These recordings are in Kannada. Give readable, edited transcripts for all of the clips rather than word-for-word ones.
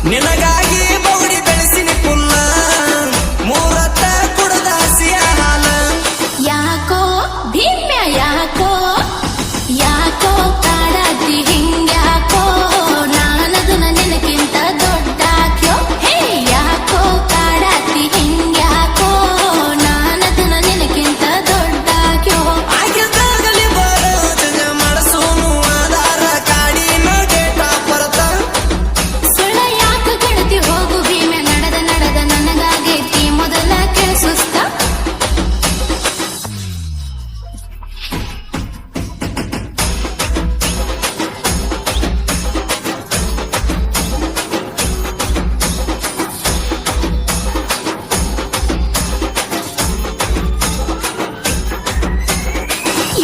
ನಿನಗಾಗಿ ಬೌಡಿ ಬೆಳೆಸಿನಿ ಪುಲ್ಲ ಮೂರತ್ತ ಕುಡದ ಹಸಿಯ ಹಾಲ ಯಾಕೋ ಭೀಮ್ಯ ಯಾಕೋ ಯಾಕೋ ಕಾಡಾತಿ ಹಿಂಗ್ಯಾಕೋ ನಾನದನ್ನ ನಿನಗಿಂತ ದೊಡ್ಡಾಕ್ಯೋ ಹೇ ಯಾಕೋ ಕಾಡಾತಿ ಹಿಂಗ್ಯಾಕೋ ನಾನದನ್ನ ನಿನಗಿಂತ ದೊಡ್ಡಾಕ್ಯೋ ಆಗಿದ್ದಾಗಲಿ ಬರೋ ಜನ ಮಾಡಸೋನು ಆಧಾರ ಕಾಡಿನ ಡೇಟ ಬರತ ಸುಳ್ಳ ಯಾಕ ಗೆಳತಿ ಹೋಗು ಭೀಮ್ಯ ನಡೆದ ನಡೆದ ನನಗಾಗೈತಿ ಮೊದಲ ಕೆಳಸುಸ್ತ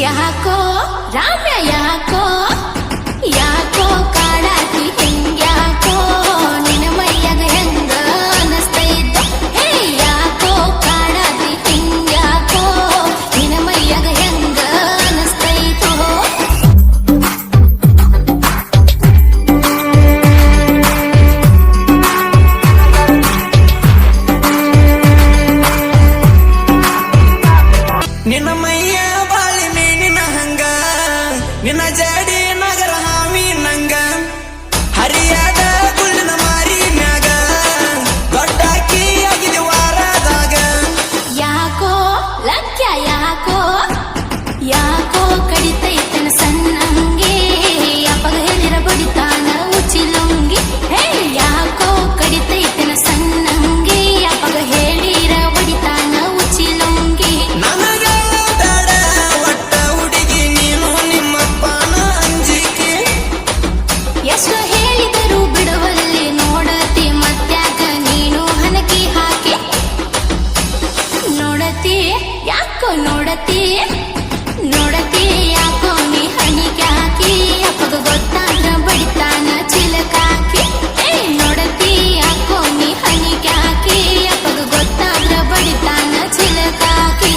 ಯಾಕೋ ರಾಮ್ಯ ಯಾಕೋ ಯಾಕೋ ಕಾಡಾತಿ ಹಿಂಗ್ಯಾಕೋ ನಿನ್ನ ಮೈಯಾಗ ಹೆಂಗ ಅನಸ್ತೈತೋ ಹೇ ಯಾಕೋ ಕಾಡಾತಿ ಹಿಂಗ್ಯಾಕೋ ನಿನ್ನ ಮೈಯಾಗ ಹೆಂಗ ಅನಸ್ತೈತೋ ನಿನ್ನ ಮೈಯ ಬಾಳಿ ಮೇನಿನ ಹಂಗ ನಿನ್ನ ಜಡಿ ನಗರ ಹಾವಿ ನಂಗ ಹರಿಯಾದ ಗುಳ್ಳಿನ ಮಾರಿ ಮ್ಯಾಗ ದೊಡ್ಡಾಕಿ ಆಗಿದೆ ವಾರದಾಗ ಯಾಕೋ ಲಕ್ಯ ಯಾಕೋ ಯಾಕೋ ಕಡಿತೈತನ ಸಣ್ಣಂಗೆ ಅಪ್ಪಗ ಹೇಳಿರ ಬಡಿತಾನ ಉಚಿಲುಂಗಿ ಹೇ ಯಾಕೋ ಕಡಿತೈತನ ಸಣ್ಣಂಗೆ ಅಪ್ಪಗ ಹೇಳಿರ ಬಡಿತಾನ ಉಚಿಲುಂಗಿ ನನಗ ಬೇಡ ಒಟ್ಟ ಹುಡುಗಿ ನೀನು ನಿಮ್ಮಪ್ಪನ ಅಂಜಿಕೆ ಎಷ್ಟು ಹೇಳಿದರೂ ಬಿಡುವಲ್ಲಿ ನೋಡತಿ ಮತ್ಯಾಕ ನೀನು ಹನಕಿ ಹಾಕಿ ನೋಡತಿ ಯಾಕೋ ನೋಡತಿ ನೋಡತಿ ಯಾಕೋ ನೀ ಹಣಿಕೆ ಹಾಕಿ ಅಪ್ಪಗ ಗೊತ್ತಾದ್ರ ಬಡಿತಾನ ಚಿಲಕಾಕಿ ಏ ನೋಡತಿ ಯಾಕೋ ನೀ ಹಣಿಕೆ ಹಾಕಿ ಅಪ್ಪಗ ಗೊತ್ತಾದ್ರ ಬಡಿತಾನ ಚಿಲಕಾಕಿ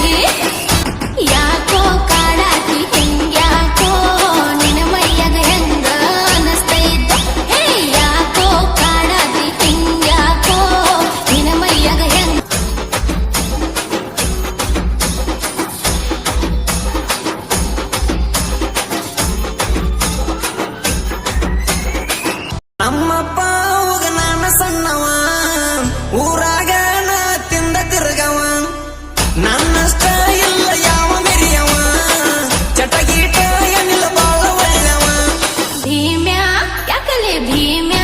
ಯಾಕೋ ಕಾಡಾತಿ ಹಿಂಗ್ಯಾಕೋ ನಿನ್ನ ಮೈಯಾಗ ಹೆಂಗ ಅನಸ್ತೈತೋ ಹೇ ಯಾಕೋ ಕಾಡಾತಿ ಹಿಂಗ್ಯಾಕೋ ನಿನ್ನ ಮೈಯಾಗ ಹೆಂಗ ನಮ್ಮಪ್ಪ ಹೋಗ ನಾನು ಸಣ್ಣವ ಊರಾಗ ನಾ ತಿಂದ ತಿರ್ಗವ ನನ್ನಷ್ಟ ಇಲ್ಲ ಯಾವ ಮೆರಿಯವ ಚಟಗೀಟ ಏನಿಲ್ಲ ಬಾಳ ಒಳ್ಳೆವ ಭೀಮ್ಯ ಯಾಕಲೆ ಭೀಮ್ಯ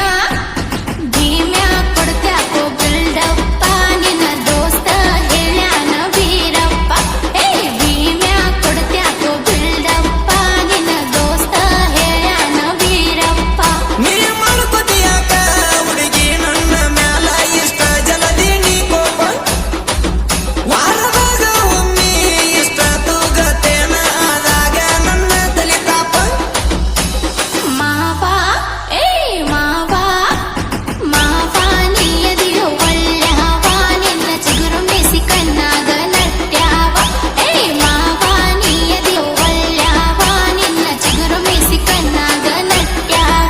ಭೀಮ್ಯ ಕೊಡ್ತ್ಯಾಕೋ ಬಿಲ್ಡಪ್ಪ ನಿನ್ನ ದೋಸ್ತ ಹೇಳ್ಯಾನ ವೀರಪ್ಪ ಹೇ ಭೀಮ್ಯ ಕೊಡ್ತ್ಯಾಕೋ ಬಿಲ್ಡಪ್ಪ ನಿನ್ನ ದೋಸ್ತ ಹೇಳ್ಯಾನ ವೀರಪ್ಪ ನೀ ಮಾಡ್ಕೊತಿಯಾಕ ಹುಡುಗಿ ನನ್ನ ಮ್ಯಾಲ ಇಷ್ಟ ಜಲದಿ ನೀ ಕೋಪ ವಾರದಾಗ ಒಮ್ಮೆ ಇಷ್ಟ ತೂಗತೇನ ಆದಾಗ ನನ್ನ ತಲಿತಾಪ ಮಾವ ಏ ಮಾವ ಮಾವ ನೀಯದಿಯೋ ಒಳ್ಳೆವ ನಿನ್ನ ಚಿಗುರು ಮೆಸಿ ಕಣ್ಣಾಗ ನಟ್ಯಾವ ಏ ಮಾವ ನೀಯದಿಯೋ ಒಳ್ಳೆವ ನಿನ್ನ ಚಿಗುರು ಮೆಸಿ ಕಣ್ಣಾಗ ನಟ್ಯಾವ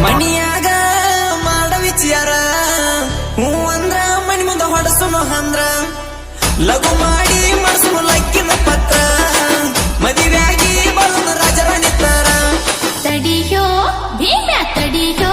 ಮನಿಯಾಗ ಮಾಡ ವಿಚಾರ ಹೂ ಅಂದ್ರ ಮನಿ ಮುಂದ ಹೊಡಸುನು ಅಂದ್ರ ಲಘು ಮಾಡಿ ಮಡ್ಸುನು ಲಕ್ಕಿನ ಪತ್ರ ಮದಿವ್ಯಾಗಿ ಬಳದು ರಾಜರ ನಿತ್ತಾರ ತಡಿಯೋ ಭೀಮ್ಯ ತಡಿಯೋ